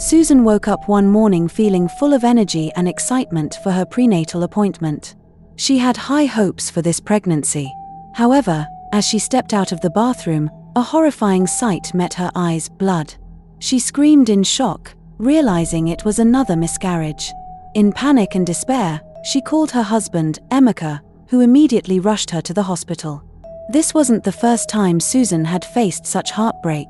Susan woke up one morning feeling full of energy and excitement for her prenatal appointment. She had high hopes for this pregnancy. However, as she stepped out of the bathroom, a horrifying sight met her eyes: blood. She screamed in shock, realizing it was another miscarriage. In panic and despair, she called her husband, Emeka, who immediately rushed her to the hospital. This wasn't the first time Susan had faced such heartbreak.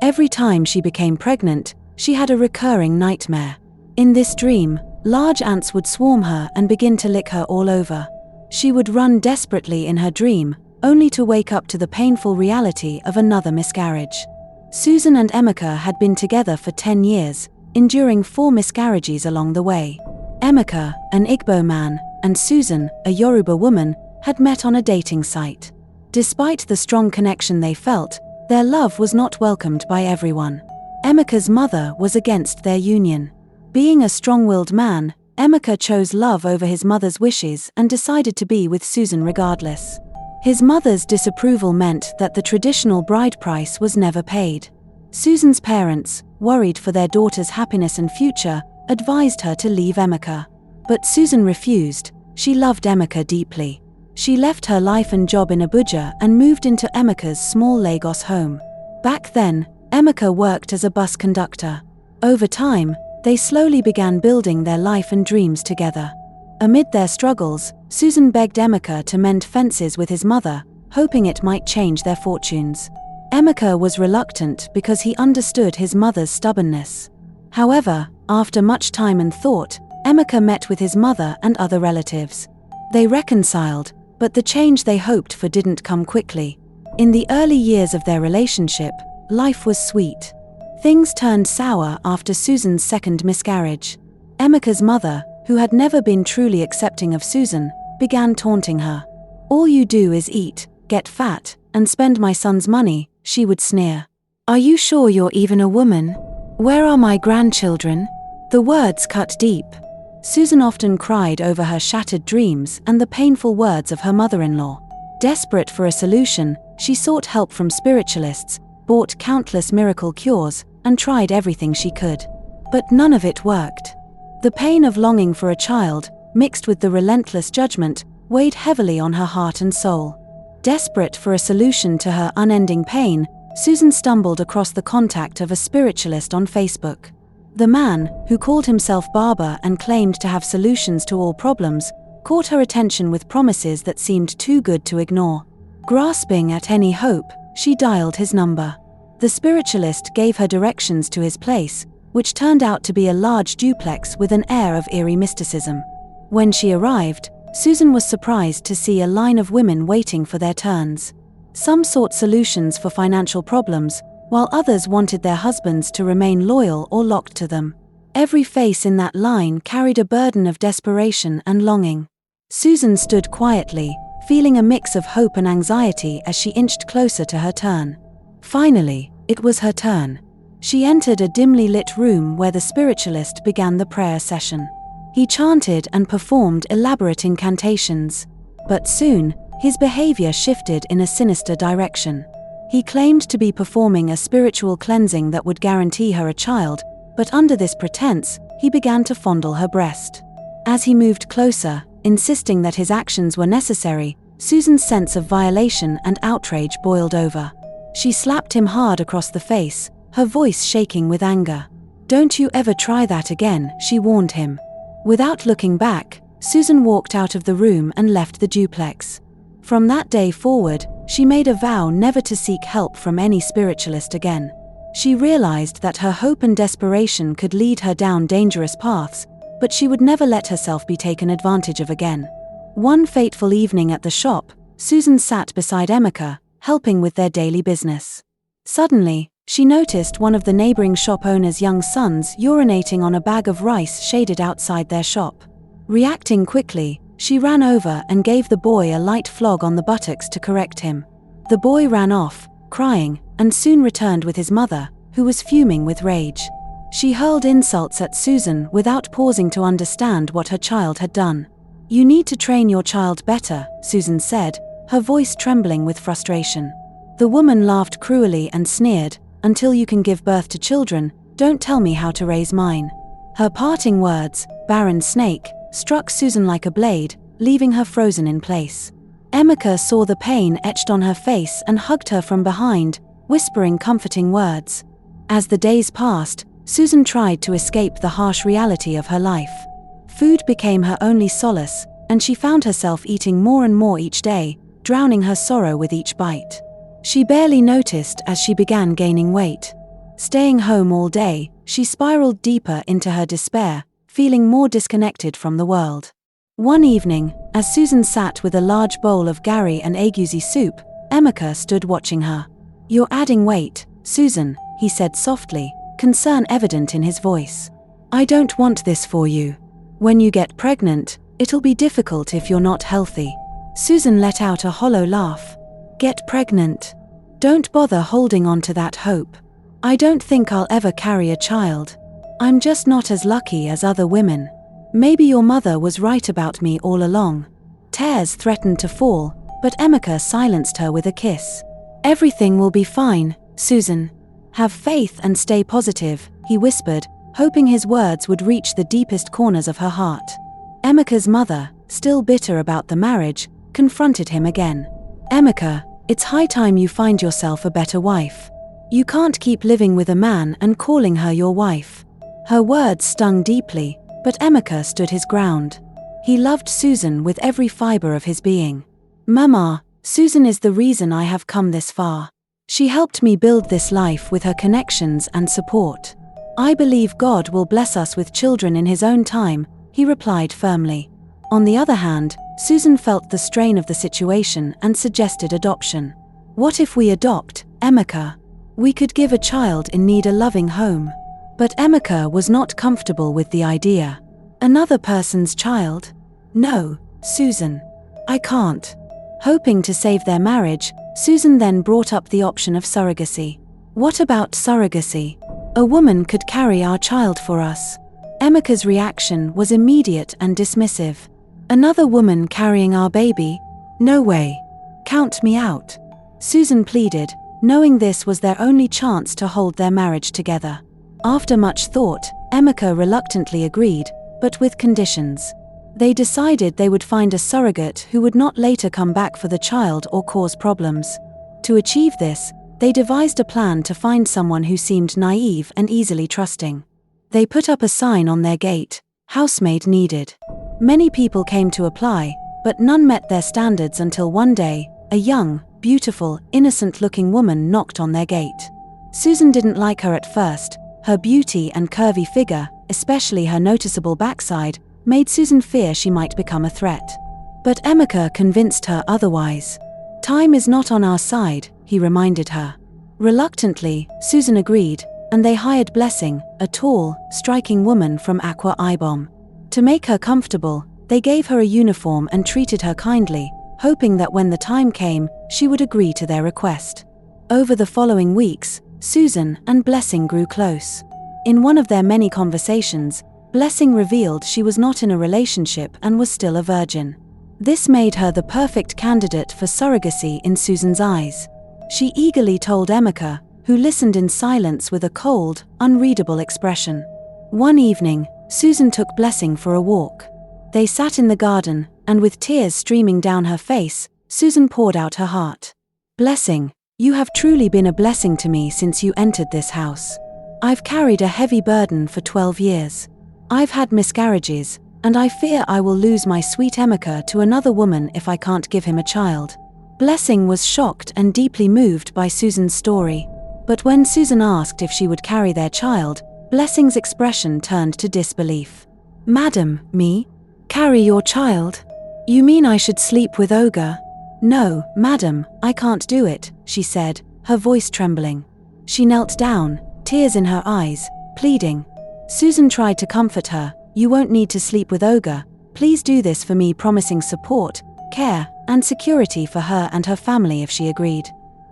Every time she became pregnant, she had a recurring nightmare. In this dream, large ants would swarm her and begin to lick her all over. She would run desperately in her dream, only to wake up to the painful reality of another miscarriage. Susan and Emeka had been together for 10 years, enduring 4 miscarriages along the way. Emeka, an Igbo man, and Susan, a Yoruba woman, had met on a dating site. Despite the strong connection they felt, their love was not welcomed by everyone. Emeka's mother was against their union. Being a strong-willed man, Emeka chose love over his mother's wishes and decided to be with Susan regardless. His mother's disapproval meant that the traditional bride price was never paid. Susan's parents, worried for their daughter's happiness and future, advised her to leave Emeka. But Susan refused. She loved Emeka deeply. She left her life and job in Abuja and moved into Emeka's small Lagos home. Back then, Emeka worked as a bus conductor. Over time, they slowly began building their life and dreams together. Amid their struggles, Susan begged Emeka to mend fences with his mother, hoping it might change their fortunes. Emeka was reluctant because he understood his mother's stubbornness. However, after much time and thought, Emeka met with his mother and other relatives. They reconciled, but the change they hoped for didn't come quickly. In the early years of their relationship, life was sweet. Things turned sour after Susan's second miscarriage. Emeka's mother, who had never been truly accepting of Susan, began taunting her. "All you do is eat, get fat, and spend my son's money," she would sneer. "Are you sure you're even a woman? Where are my grandchildren?" The words cut deep. Susan often cried over her shattered dreams and the painful words of her mother-in-law. Desperate for a solution, she sought help from spiritualists, bought countless miracle cures, and tried everything she could. But none of it worked. The pain of longing for a child, mixed with the relentless judgment, weighed heavily on her heart and soul. Desperate for a solution to her unending pain, Susan stumbled across the contact of a spiritualist on Facebook. The man, who called himself Baba and claimed to have solutions to all problems, caught her attention with promises that seemed too good to ignore. Grasping at any hope, she dialed his number. The spiritualist gave her directions to his place, which turned out to be a large duplex with an air of eerie mysticism. When she arrived, Susan was surprised to see a line of women waiting for their turns. Some sought solutions for financial problems, while others wanted their husbands to remain loyal or locked to them. Every face in that line carried a burden of desperation and longing. Susan stood quietly, feeling a mix of hope and anxiety as she inched closer to her turn. Finally, it was her turn. She entered a dimly lit room where the spiritualist began the prayer session. He chanted and performed elaborate incantations. But soon, his behavior shifted in a sinister direction. He claimed to be performing a spiritual cleansing that would guarantee her a child, but under this pretense, he began to fondle her breast. As he moved closer, insisting that his actions were necessary, Susan's sense of violation and outrage boiled over. She slapped him hard across the face, her voice shaking with anger. "Don't you ever try that again," she warned him. Without looking back, Susan walked out of the room and left the duplex. From that day forward, she made a vow never to seek help from any spiritualist again. She realized that her hope and desperation could lead her down dangerous paths, but she would never let herself be taken advantage of again. One fateful evening at the shop, Susan sat beside Emeka, helping with their daily business. Suddenly, she noticed one of the neighboring shop owner's young sons urinating on a bag of rice shaded outside their shop. Reacting quickly, she ran over and gave the boy a light flog on the buttocks to correct him. The boy ran off, crying, and soon returned with his mother, who was fuming with rage. She hurled insults at Susan without pausing to understand what her child had done. "You need to train your child better," Susan said, her voice trembling with frustration. The woman laughed cruelly and sneered, "Until you can give birth to children, Don't tell me how to raise mine." Her parting words, "barren snake," struck Susan like a blade, leaving her frozen in place. Emeka saw the pain etched on her face and hugged her from behind, whispering comforting words. As the days passed, Susan tried to escape the harsh reality of her life. Food became her only solace, and she found herself eating more and more each day, drowning her sorrow with each bite. She barely noticed as she began gaining weight. Staying home all day, she spiraled deeper into her despair, feeling more disconnected from the world. One evening, as Susan sat with a large bowl of gari and egusi soup, Emeka stood watching her. "You're adding weight, Susan," he said softly, concern evident in his voice. "I don't want this for you. When you get pregnant, it'll be difficult if you're not healthy." Susan let out a hollow laugh. "Get pregnant? Don't bother holding on to that hope. I don't think I'll ever carry a child. I'm just not as lucky as other women. Maybe your mother was right about me all along." Tears threatened to fall, but Emeka silenced her with a kiss. "Everything will be fine, Susan. Have faith and stay positive," he whispered, hoping his words would reach the deepest corners of her heart. Emeka's mother, still bitter about the marriage, confronted him again. "Emeka, it's high time you find yourself a better wife. You can't keep living with a man and calling her your wife." Her words stung deeply, but Emeka stood his ground. He loved Susan with every fiber of his being. "Mama, Susan is the reason I have come this far. She helped me build this life with her connections and support. I believe God will bless us with children in His own time," he replied firmly. On the other hand, Susan felt the strain of the situation and suggested adoption. "What if we adopt, Emeka? We could give a child in need a loving home." But Emeka was not comfortable with the idea. "Another person's child? No, Susan. I can't." Hoping to save their marriage, Susan then brought up the option of surrogacy. "What about surrogacy? A woman could carry our child for us." Emeka's reaction was immediate and dismissive. "Another woman carrying our baby? No way. Count me out." Susan pleaded, knowing this was their only chance to hold their marriage together. After much thought, Emeka reluctantly agreed, but with conditions. They decided they would find a surrogate who would not later come back for the child or cause problems. To achieve this, they devised a plan to find someone who seemed naive and easily trusting. They put up a sign on their gate, "Housemaid needed." Many people came to apply, but none met their standards until one day, a young, beautiful, innocent-looking woman knocked on their gate. Susan didn't like her at first. Her beauty and curvy figure, especially her noticeable backside, made Susan fear she might become a threat. But Emeka convinced her otherwise. "Time is not on our side," he reminded her. Reluctantly, Susan agreed, and they hired Blessing, a tall, striking woman from Akwa Ibom. To make her comfortable, they gave her a uniform and treated her kindly, hoping that when the time came, she would agree to their request. Over the following weeks, Susan and Blessing grew close. In one of their many conversations, Blessing revealed she was not in a relationship and was still a virgin. This made her the perfect candidate for surrogacy in Susan's eyes. She eagerly told Emeka, who listened in silence with a cold, unreadable expression. One evening, Susan took Blessing for a walk. They sat in the garden, and with tears streaming down her face, Susan poured out her heart. "Blessing, you have truly been a blessing to me since you entered this house. I've carried a heavy burden for 12 years. I've had miscarriages, and I fear I will lose my sweet Emeka to another woman if I can't give him a child." Blessing was shocked and deeply moved by Susan's story. But when Susan asked if she would carry their child, Blessing's expression turned to disbelief. "Madam, me? Carry your child? You mean I should sleep with Oga?" "No, madam, I can't do it," she said, her voice trembling. She knelt down, tears in her eyes, pleading. Susan tried to comfort her. "You won't need to sleep with Oga. Please do this for me," promising support, care, and security for her and her family if she agreed.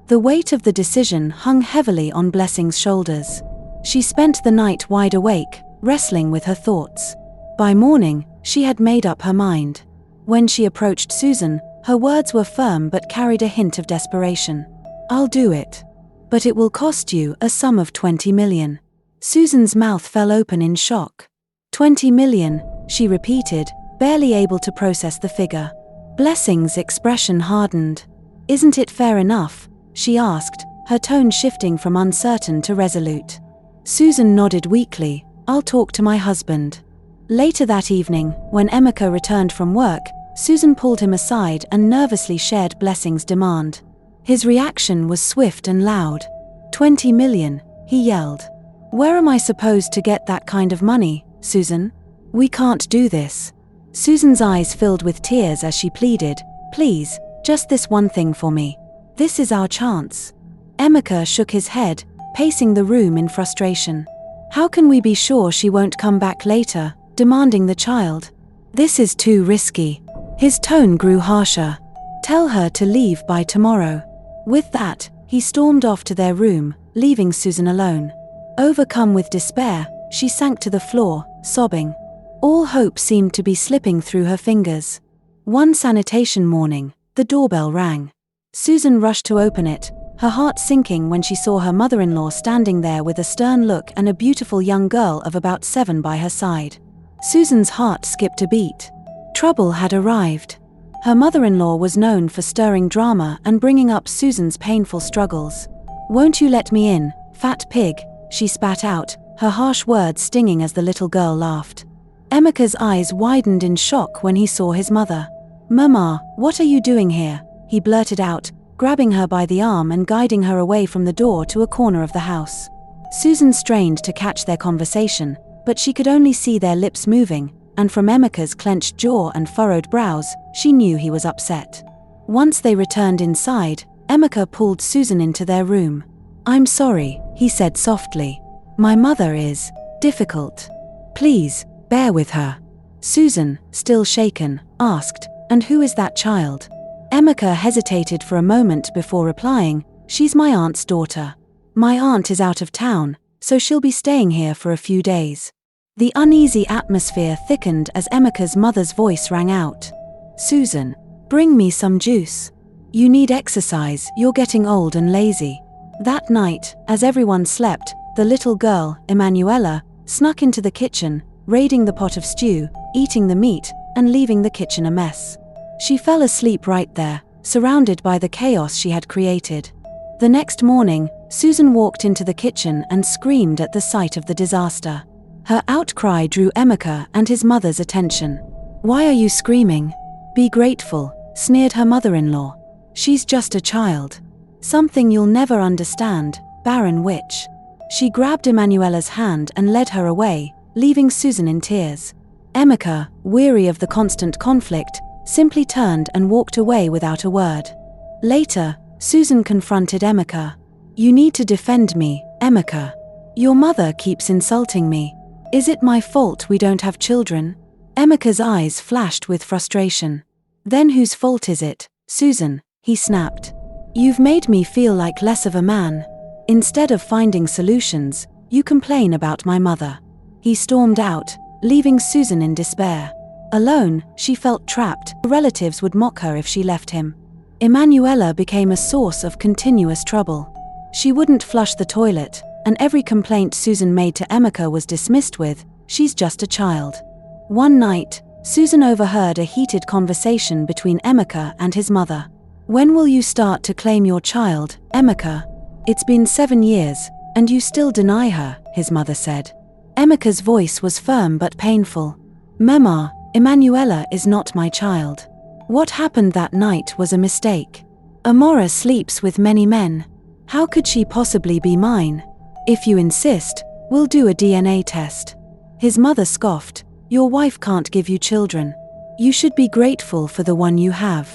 The weight of the decision hung heavily on Blessing's shoulders. She spent the night wide awake, wrestling with her thoughts. By morning, she had made up her mind. When she approached Susan, her words were firm but carried a hint of desperation. "I'll do it. But it will cost you a sum of 20 million. Susan's mouth fell open in shock. 20 million, she repeated, barely able to process the figure. Blessing's expression hardened. Isn't it fair enough? She asked, her tone shifting from uncertain to resolute. Susan nodded weakly. I'll talk to my husband. Later that evening, when Emeka returned from work, Susan pulled him aside and nervously shared Blessing's demand. His reaction was swift and loud. 20 million, he yelled. Where am I supposed to get that kind of money, Susan? We can't do this. Susan's eyes filled with tears as she pleaded, please, just this one thing for me. This is our chance. Emeka shook his head, pacing the room in frustration. How can we be sure she won't come back later, demanding the child? This is too risky. His tone grew harsher. Tell her to leave by tomorrow. With that, he stormed off to their room, leaving Susan alone. Overcome with despair, she sank to the floor, sobbing. All hope seemed to be slipping through her fingers. One sanitation morning, the doorbell rang. Susan rushed to open it, her heart sinking when she saw her mother-in-law standing there with a stern look and a beautiful young girl of about 7 by her side. Susan's heart skipped a beat. Trouble had arrived. Her mother-in-law was known for stirring drama and bringing up Susan's painful struggles. Won't you let me in, fat pig? She spat out, her harsh words stinging as the little girl laughed. Emeka's eyes widened in shock when he saw his mother. Mama, what are you doing here? He blurted out, grabbing her by the arm and guiding her away from the door to a corner of the house. Susan strained to catch their conversation, but she could only see their lips moving, and from Emeka's clenched jaw and furrowed brows, she knew he was upset. Once they returned inside, Emeka pulled Susan into their room. I'm sorry, he said softly. My mother is difficult. Please, bear with her. Susan, still shaken, asked, and who is that child? Emeka hesitated for a moment before replying, she's my aunt's daughter. My aunt is out of town, so she'll be staying here for a few days. The uneasy atmosphere thickened as Emeka's mother's voice rang out. Susan, bring me some juice. You need exercise, you're getting old and lazy. That night, as everyone slept, the little girl, Emanuela, snuck into the kitchen, raiding the pot of stew, eating the meat, and leaving the kitchen a mess. She fell asleep right there, surrounded by the chaos she had created. The next morning, Susan walked into the kitchen and screamed at the sight of the disaster. Her outcry drew Emeka and his mother's attention. Why are you screaming? Be grateful, sneered her mother-in-law. She's just a child. Something you'll never understand, barren witch. She grabbed Emanuela's hand and led her away, leaving Susan in tears. Emeka, weary of the constant conflict, simply turned and walked away without a word. Later, Susan confronted Emeka. You need to defend me, Emeka. Your mother keeps insulting me. Is it my fault we don't have children? Emeka's eyes flashed with frustration. Then whose fault is it, Susan? He snapped. You've made me feel like less of a man. Instead of finding solutions, you complain about my mother. He stormed out, leaving Susan in despair. Alone, she felt trapped. Relatives would mock her if she left him. Emanuela became a source of continuous trouble. She wouldn't flush the toilet, and every complaint Susan made to Emeka was dismissed with, she's just a child. One night, Susan overheard a heated conversation between Emeka and his mother. When will you start to claim your child, Emeka? It's been 7 years, and you still deny her, his mother said. Emeka's voice was firm but painful. Mama, Emanuela is not my child. What happened that night was a mistake. Amora sleeps with many men. How could she possibly be mine? If you insist, we'll do a DNA test. His mother scoffed. Your wife can't give you children. You should be grateful for the one you have.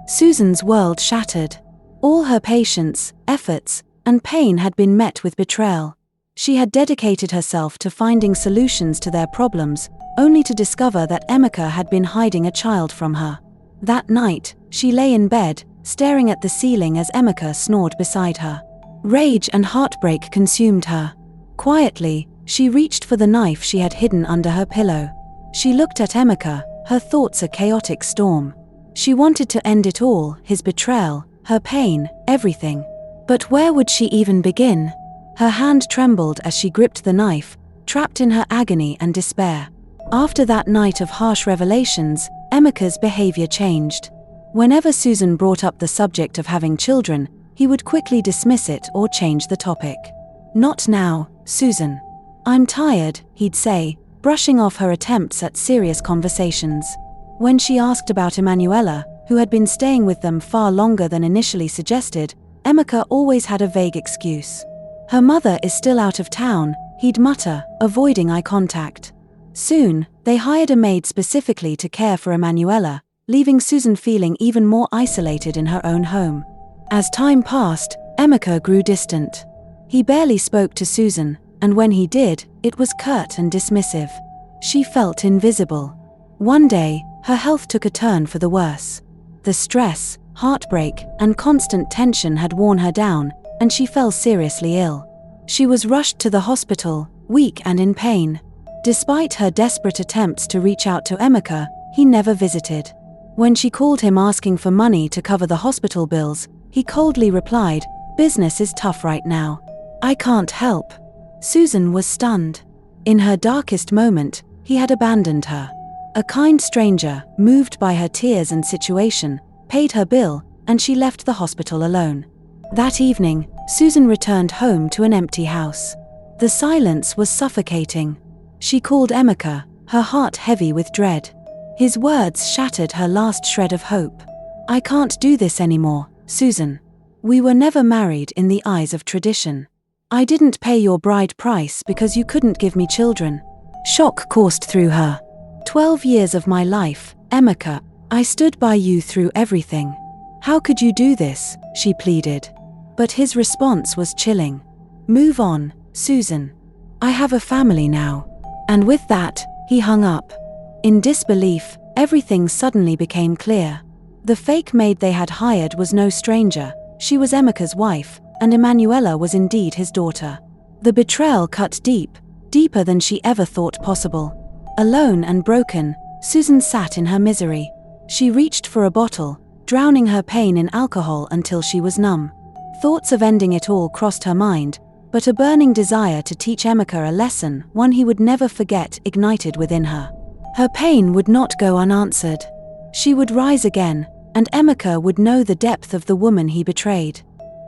Susan's world shattered. All her patience, efforts, and pain had been met with betrayal. She had dedicated herself to finding solutions to their problems, only to discover that Emeka had been hiding a child from her. That night, she lay in bed, staring at the ceiling as Emeka snored beside her. Rage and heartbreak consumed her. Quietly, she reached for the knife she had hidden under her pillow. She looked at Emeka, her thoughts a chaotic storm. She wanted to end it all, his betrayal, her pain, everything. But where would she even begin? Her hand trembled as she gripped the knife, trapped in her agony and despair. After that night of harsh revelations, Emeka's behavior changed. Whenever Susan brought up the subject of having children, he would quickly dismiss it or change the topic. "Not now, Susan. I'm tired," he'd say, brushing off her attempts at serious conversations. When she asked about Emanuela, who had been staying with them far longer than initially suggested, Emeka always had a vague excuse. "Her mother is still out of town," he'd mutter, avoiding eye contact. Soon, they hired a maid specifically to care for Emanuela, leaving Susan feeling even more isolated in her own home. As time passed, Emeka grew distant. He barely spoke to Susan, and when he did, it was curt and dismissive. She felt invisible. One day, her health took a turn for the worse. The stress, heartbreak, and constant tension had worn her down, and she fell seriously ill. She was rushed to the hospital, weak and in pain. Despite her desperate attempts to reach out to Emeka, he never visited. When she called him asking for money to cover the hospital bills, he coldly replied, "Business is tough right now. I can't help." Susan was stunned. In her darkest moment, he had abandoned her. A kind stranger, moved by her tears and situation, paid her bill, and she left the hospital alone. That evening, Susan returned home to an empty house. The silence was suffocating. She called Emeka, her heart heavy with dread. His words shattered her last shred of hope. "I can't do this anymore, Susan. We were never married in the eyes of tradition. I didn't pay your bride price because you couldn't give me children." Shock coursed through her. 12 years of my life, Emeka. I stood by you through everything. How could you do this?" she pleaded. But his response was chilling. "Move on, Susan. I have a family now." And with that, he hung up. In disbelief, everything suddenly became clear. The fake maid they had hired was no stranger. She was Emeka's wife, and Emanuela was indeed his daughter. The betrayal cut deep, deeper than she ever thought possible. Alone and broken, Susan sat in her misery. She reached for a bottle, drowning her pain in alcohol until she was numb. Thoughts of ending it all crossed her mind, but a burning desire to teach Emeka a lesson, one he would never forget, ignited within her. Her pain would not go unanswered. She would rise again, and Emeka would know the depth of the woman he betrayed.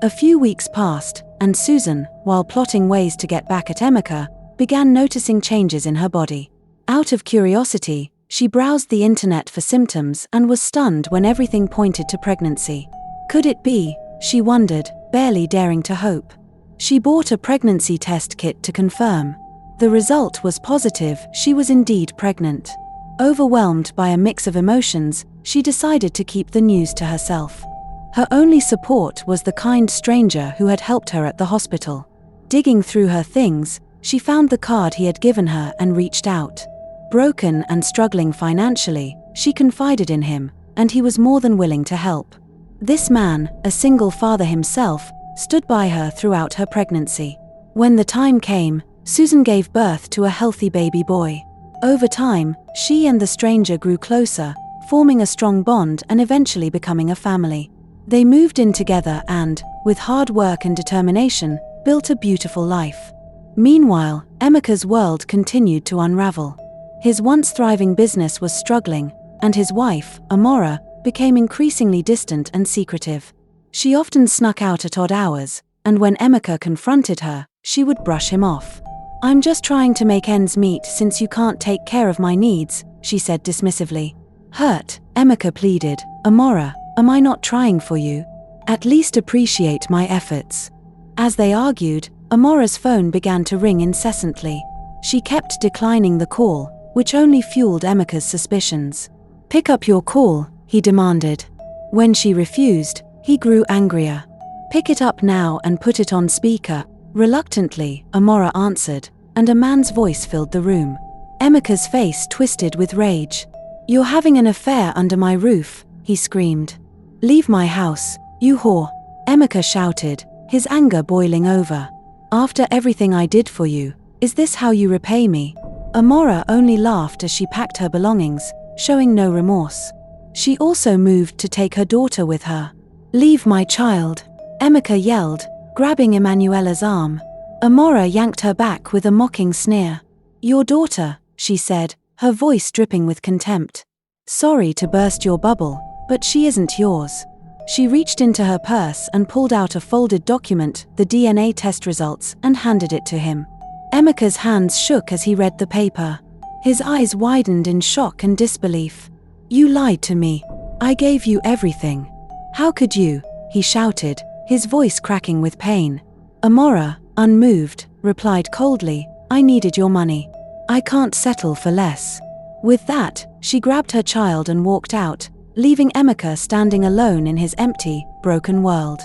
A few weeks passed, and Susan, while plotting ways to get back at Emeka, began noticing changes in her body. Out of curiosity, she browsed the internet for symptoms and was stunned when everything pointed to pregnancy. Could it be? She wondered, barely daring to hope. She bought a pregnancy test kit to confirm. The result was positive, she was indeed pregnant. Overwhelmed by a mix of emotions, she decided to keep the news to herself. Her only support was the kind stranger who had helped her at the hospital. Digging through her things, she found the card he had given her and reached out. Broken and struggling financially, she confided in him, and he was more than willing to help. This man, a single father himself, stood by her throughout her pregnancy. When the time came, Susan gave birth to a healthy baby boy. Over time, she and the stranger grew closer, forming a strong bond and eventually becoming a family. They moved in together and, with hard work and determination, built a beautiful life. Meanwhile, Emeka's world continued to unravel. His once thriving business was struggling, and his wife, Amora, became increasingly distant and secretive. She often snuck out at odd hours, and when Emeka confronted her, she would brush him off. "I'm just trying to make ends meet since you can't take care of my needs," she said dismissively. Hurt, Emeka pleaded, "Amora, am I not trying for you? At least appreciate my efforts." As they argued, Amora's phone began to ring incessantly. She kept declining the call, which only fueled Emeka's suspicions. "Pick up your call," he demanded. When she refused, he grew angrier. "Pick it up now and put it on speaker." Reluctantly, Amora answered, and a man's voice filled the room. Emeka's face twisted with rage. "You're having an affair under my roof," he screamed. "Leave my house, you whore," Emeka shouted, his anger boiling over. "After everything I did for you, is this how you repay me?" Amora only laughed as she packed her belongings, showing no remorse. She also moved to take her daughter with her. "Leave my child," Emeka yelled, grabbing Emanuela's arm. Amora yanked her back with a mocking sneer. "Your daughter," she said, her voice dripping with contempt. "Sorry to burst your bubble, but she isn't yours." She reached into her purse and pulled out a folded document, the DNA test results, and handed it to him. Emeka's hands shook as he read the paper. His eyes widened in shock and disbelief. "You lied to me. I gave you everything. How could you?" he shouted, his voice cracking with pain. Amora, unmoved, replied coldly, "I needed your money. I can't settle for less." With that, she grabbed her child and walked out, leaving Emeka standing alone in his empty, broken world.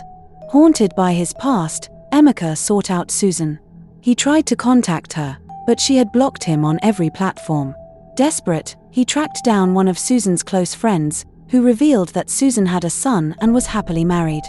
Haunted by his past, Emeka sought out Susan. He tried to contact her, but she had blocked him on every platform. Desperate, he tracked down one of Susan's close friends, who revealed that Susan had a son and was happily married.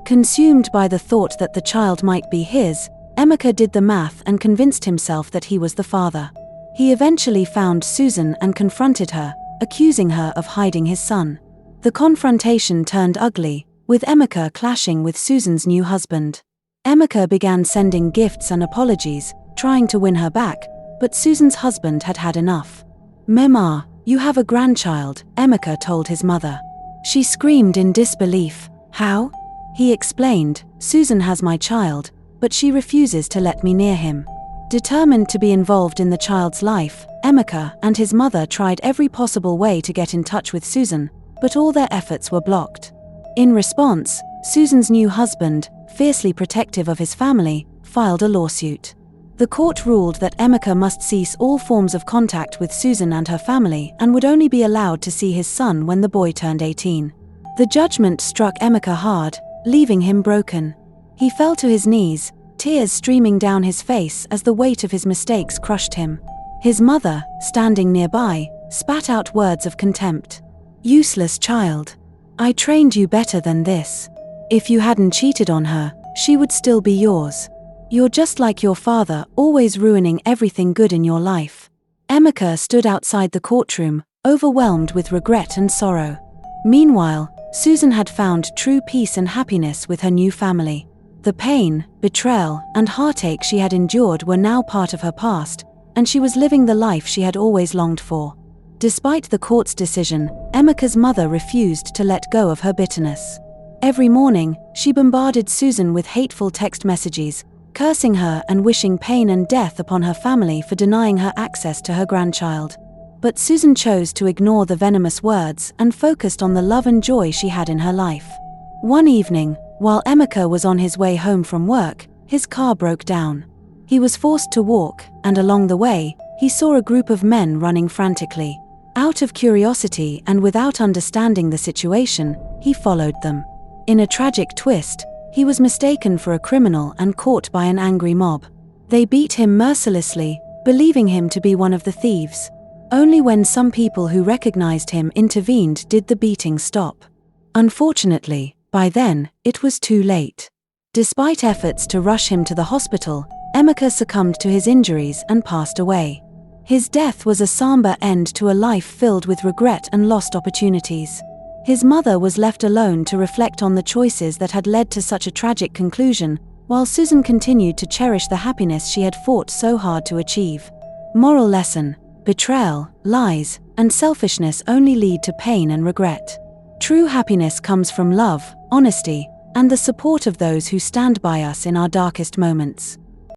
Consumed by the thought that the child might be his, Emeka did the math and convinced himself that he was the father. He eventually found Susan and confronted her, accusing her of hiding his son. The confrontation turned ugly, with Emeka clashing with Susan's new husband. Emeka began sending gifts and apologies, trying to win her back, but Susan's husband had had enough. "Mema, you have a grandchild," Emeka told his mother. She screamed in disbelief. "How?" He explained, "Susan has my child, but she refuses to let me near him." Determined to be involved in the child's life, Emeka and his mother tried every possible way to get in touch with Susan, but all their efforts were blocked. In response, Susan's new husband, fiercely protective of his family, filed a lawsuit. The court ruled that Emeka must cease all forms of contact with Susan and her family and would only be allowed to see his son when the boy turned 18. The judgment struck Emeka hard, leaving him broken. He fell to his knees, tears streaming down his face as the weight of his mistakes crushed him. His mother, standing nearby, spat out words of contempt. "Useless child. I trained you better than this. If you hadn't cheated on her, she would still be yours. You're just like your father, always ruining everything good in your life." Emeka stood outside the courtroom, overwhelmed with regret and sorrow. Meanwhile, Susan had found true peace and happiness with her new family. The pain, betrayal, and heartache she had endured were now part of her past, and she was living the life she had always longed for. Despite the court's decision, Emeka's mother refused to let go of her bitterness. Every morning, she bombarded Susan with hateful text messages, cursing her and wishing pain and death upon her family for denying her access to her grandchild. But Susan chose to ignore the venomous words and focused on the love and joy she had in her life. One evening, while Emeka was on his way home from work, his car broke down. He was forced to walk, and along the way, he saw a group of men running frantically. Out of curiosity and without understanding the situation, he followed them. In a tragic twist, he was mistaken for a criminal and caught by an angry mob. They beat him mercilessly, believing him to be one of the thieves. Only when some people who recognized him intervened did the beating stop. Unfortunately, by then, it was too late. Despite efforts to rush him to the hospital, Emeka succumbed to his injuries and passed away. His death was a somber end to a life filled with regret and lost opportunities. His mother was left alone to reflect on the choices that had led to such a tragic conclusion, while Susan continued to cherish the happiness she had fought so hard to achieve. Moral lesson: betrayal, lies, and selfishness only lead to pain and regret. True happiness comes from love, honesty, and the support of those who stand by us in our darkest moments.